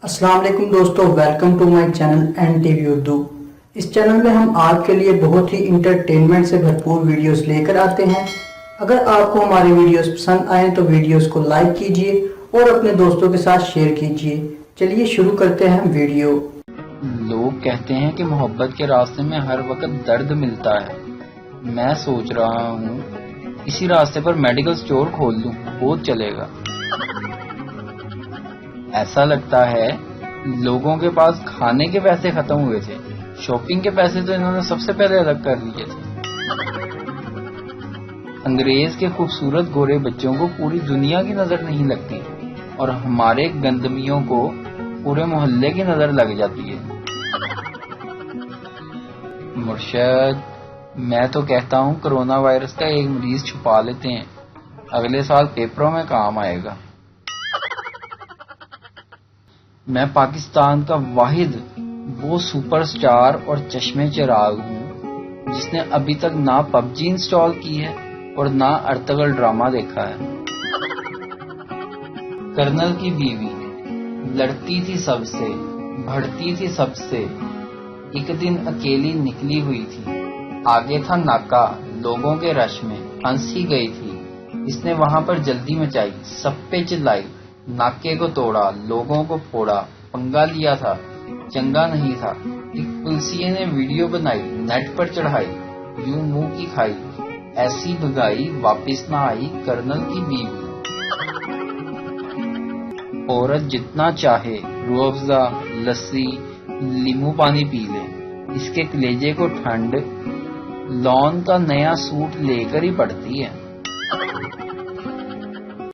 السلام علیکم دوستو، welcome to my channel NTV Urdu وی اردو۔ اس چینل میں ہم آپ کے لیے بہت ہی انٹرٹینمنٹ سے بھرپور ویڈیوز لے کر آتے ہیں۔ اگر آپ کو ہماری ویڈیوز پسند آئیں تو ویڈیوز کو لائک کیجئے اور اپنے دوستوں کے ساتھ شیئر کیجئے۔ چلیے شروع کرتے ہیں ویڈیو۔ لوگ کہتے ہیں کہ محبت کے راستے میں ہر وقت درد ملتا ہے۔ میں سوچ رہا ہوں اسی راستے پر میڈیکل سٹور کھول دوں، بہت چلے گا۔ ایسا لگتا ہے لوگوں کے پاس کھانے کے پیسے ختم ہوئے تھے، شاپنگ کے پیسے تو انہوں نے سب سے پہلے الگ کر لیے تھے۔ انگریز کے خوبصورت گورے بچوں کو پوری دنیا کی نظر نہیں لگتی اور ہمارے گندمیوں کو پورے محلے کی نظر لگ جاتی ہے۔ مرشد، میں تو کہتا ہوں کرونا وائرس کا ایک مریض چھپا لیتے ہیں، اگلے سال پیپروں میں کام آئے گا۔ میں پاکستان کا واحد وہ سپر سٹار اور چشمے چراغ ہوں جس نے ابھی تک نہ پب جی انسٹال کی ہے اور نہ ارطغرل ڈرامہ دیکھا ہے۔ کرنل کی بیوی لڑتی تھی سب سے، بھڑتی تھی سب سے، ایک دن اکیلی نکلی ہوئی تھی، آگے تھا ناکا، لوگوں کے رش میں پھنس ہی گئی تھی۔ اس نے وہاں پر جلدی مچائی، سب پہ چلائی، ناکے کو توڑا، لوگوں کو پھوڑا، پنگا لیا تھا، چنگا نہیں تھا۔ ایک پولیسیے نے ویڈیو بنائی، نیٹ پر چڑھائی، یوں منہ کی کھائی، ایسی بھگائی واپس نہ آئی کرنل کی بیوی۔ عورت جتنا چاہے روح افزا، لسی، لیمو پانی پی لے، اس کے کلیجے کو ٹھنڈ لون کا نیا سوٹ لے کر ہی پڑتی ہے۔